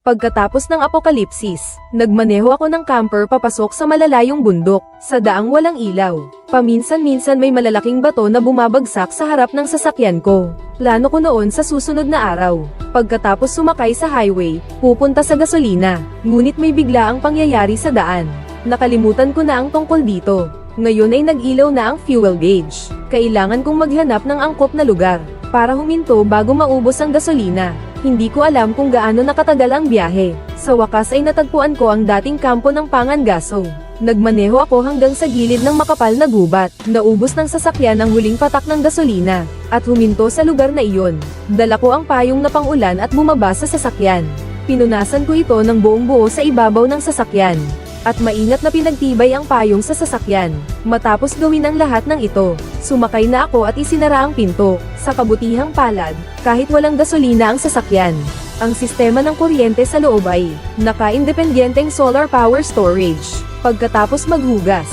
Pagkatapos ng apokalipsis, nagmaneho ako ng camper papasok sa malalayong bundok, sa daang walang ilaw. Paminsan-minsan may malalaking bato na bumabagsak sa harap ng sasakyan ko. Plano ko noon sa susunod na araw, pagkatapos sumakay sa highway, pupunta sa gasolina. Ngunit may bigla ang pangyayari sa daan. Nakalimutan ko na ang tungkol dito. Ngayon ay nag-ilaw na ang fuel gauge. Kailangan kong maghanap ng angkop na lugar para huminto bago maubos ang gasolina. Hindi ko alam kung gaano nakatagal ang biyahe. Sa wakas ay natagpuan ko ang dating kampo ng Pangangaso. Nagmaneho ako hanggang sa gilid ng makapal na gubat. Naubos ng sasakyan ang huling patak ng gasolina, at huminto sa lugar na iyon. Dala ko ang payong na pang-ulan at bumaba sa sasakyan. Pinunasan ko ito ng buong buo sa ibabaw ng sasakyan, at maingat na pinagtibay ang payong sa sasakyan. Matapos gawin ang lahat ng ito, sumakay na ako at isinara ang pinto. Sa kabutihang palad, kahit walang gasolina ang sasakyan, ang sistema ng kuryente sa loob ay naka-independenteng solar power storage. Pagkatapos maghugas,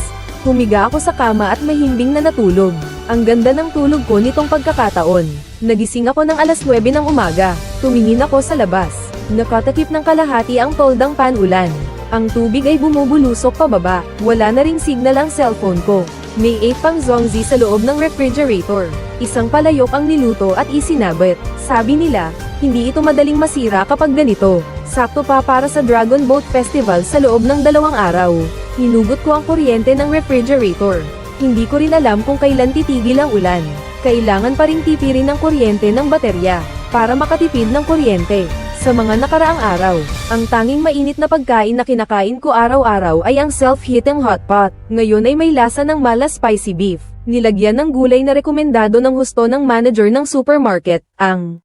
humiga ako sa kama at mahimbing na natulog. Ang ganda ng tulog ko nitong pagkakataon. Nagising ako ng alas 9 ng umaga. Tumingin ako sa labas. Nakatakip ng kalahati ang toldang pan-ulan. Ang tubig ay bumubulusok pababa. Wala na ring signal ang cellphone ko. May 8 pang zongzi sa loob ng refrigerator. Isang palayok ang niluto at isinabit. Sabi nila, hindi ito madaling masira kapag ganito. Sakto pa para sa Dragon Boat Festival sa loob ng 2 araw. Hinugot ko ang kuryente ng refrigerator. Hindi ko rin alam kung kailan titigil ang ulan. Kailangan pa ring tipirin ng kuryente ng baterya para makatipid ng kuryente. Sa mga nakaraang araw, ang tanging mainit na pagkain na kinakain ko araw-araw ay ang self-heating hot pot. Ngayon ay may lasa ng mala spicy beef. Nilagyan ng gulay na rekomendado ng husto ng manager ng supermarket, ang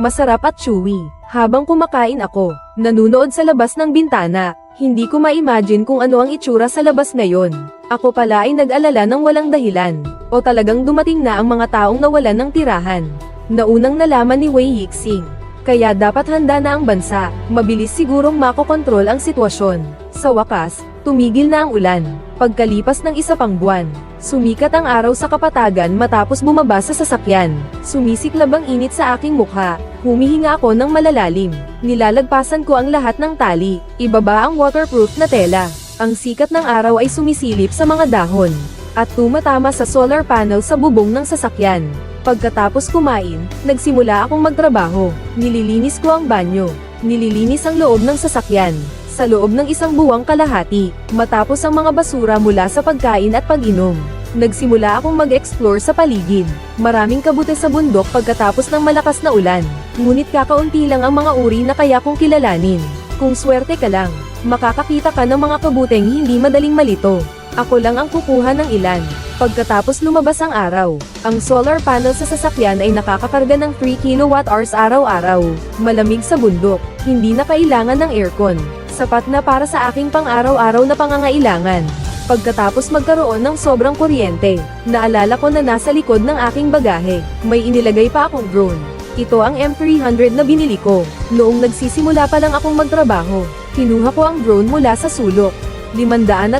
masarap at chewy. Habang kumakain ako, nanunood sa labas ng bintana. Hindi ko ma-imagine kung ano ang itsura sa labas ngayon. Ako pala ay nag-alala ng walang dahilan. O talagang dumating na ang mga taong nawalan ng tirahan. Naunang nalaman ni Wei Yixing. Kaya dapat handa na ang bansa. Mabilis sigurong makokontrol ang sitwasyon. Sa wakas, tumigil na ang ulan. Pagkalipas ng 1 pang buwan, sumikat ang araw sa kapatagan matapos bumaba sa sasakyan. Sumisiklab ang init sa aking mukha. Humihinga ako ng malalalim. Nilalagpasan ko ang lahat ng tali. Ibaba ang waterproof na tela. Ang sikat ng araw ay sumisilip sa mga dahon, at tumatama sa solar panel sa bubong ng sasakyan. Pagkatapos kumain, nagsimula akong magtrabaho. Nililinis ko ang banyo. Nililinis ang loob ng sasakyan. Sa loob ng 1 buwang kalahati, matapos ang mga basura mula sa pagkain at pag-inom, nagsimula akong mag-explore sa paligid. Maraming kabute sa bundok pagkatapos ng malakas na ulan. Ngunit kakaunti lang ang mga uri na kaya kong kilalanin. Kung swerte ka lang, makakakita ka ng mga kabuteng hindi madaling malito. Ako lang ang kukuha ng ilan. Pagkatapos lumabas ang araw, ang solar panel sa sasakyan ay nakakakarga ng 3 kWh araw-araw. Malamig sa bundok, hindi na kailangan ng aircon. Sapat na para sa aking pang-araw-araw na pangangailangan. Pagkatapos magkaroon ng sobrang kuryente, naalala ko na nasa likod ng aking bagahe, may inilagay pa akong drone. Ito ang M300 na binili ko. Noong nagsisimula pa lang akong magtrabaho, kinuha ko ang drone mula sa sulok. 548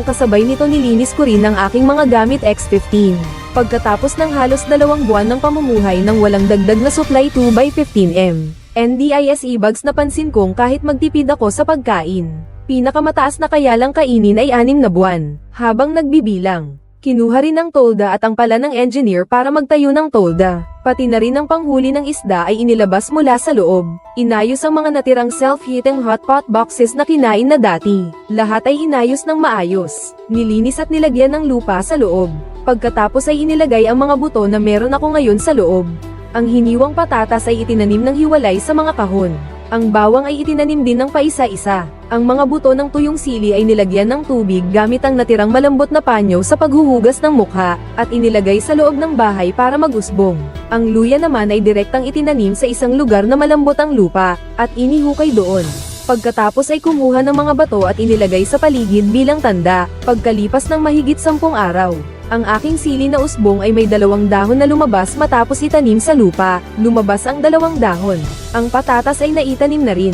kasabay nito nilinis ko rin ang aking mga gamit X15. Pagkatapos ng halos 2 buwan ng pamumuhay ng walang dagdag na supply 2x15M, NDISE bags napansin kong kahit magtipid ako sa pagkain. Pinakamataas na kaya lang kainin ay 6 na buwan. Habang nagbibilang, kinuha rin ang tolda at ang pala ng engineer para magtayo ng tolda. Pati na rin ang panghuli ng isda ay inilabas mula sa loob. Inayos ang mga natirang self-heating hot pot boxes na kinain na dati. Lahat ay inayos ng maayos. Nilinis at nilagyan ng lupa sa loob. Pagkatapos ay inilagay ang mga buto na meron ako ngayon sa loob. Ang hiniwang patatas ay itinanim ng hiwalay sa mga kahon. Ang bawang ay itinanim din ng paisa-isa. Ang mga buto ng tuyong sili ay nilagyan ng tubig gamit ang natirang malambot na panyo sa paghuhugas ng mukha, at inilagay sa loob ng bahay para mag-usbong. Ang luya naman ay direktang itinanim sa isang lugar na malambot ang lupa, at inihukay doon. Pagkatapos ay kumuha ng mga bato at inilagay sa paligid bilang tanda. Pagkalipas ng mahigit 10 araw, ang aking sili na usbong ay may 2 dahon na lumabas matapos itanim sa lupa. Lumabas ang 2 dahon. Ang patatas ay naitanim na rin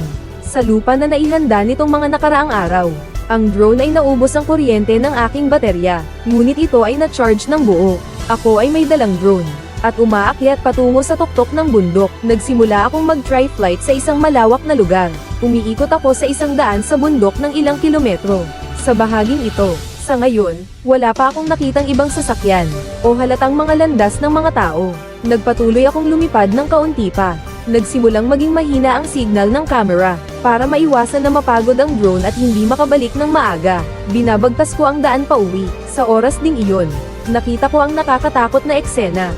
sa lupa na naihanda nitong mga nakaraang araw. Ang drone ay naubos ang kuryente ng aking baterya, ngunit ito ay na-charge ng buo. Ako ay may dalang drone. at umaakyat patungo sa tuktok ng bundok. Nagsimula akong mag-try flight sa isang malawak na lugar. Umiikot ako sa isang daan sa bundok ng ilang kilometro. Sa bahaging ito, sa ngayon, wala pa akong nakitang ibang sasakyan, o halatang mga landas ng mga tao. Nagpatuloy akong lumipad ng kaunti pa. Nagsimulang maging mahina ang signal ng camera, para maiwasan na mapagod ang drone at hindi makabalik ng maaga. Binabagtas ko ang daan pauwi. Sa oras ding iyon, nakita ko ang nakakatakot na eksena.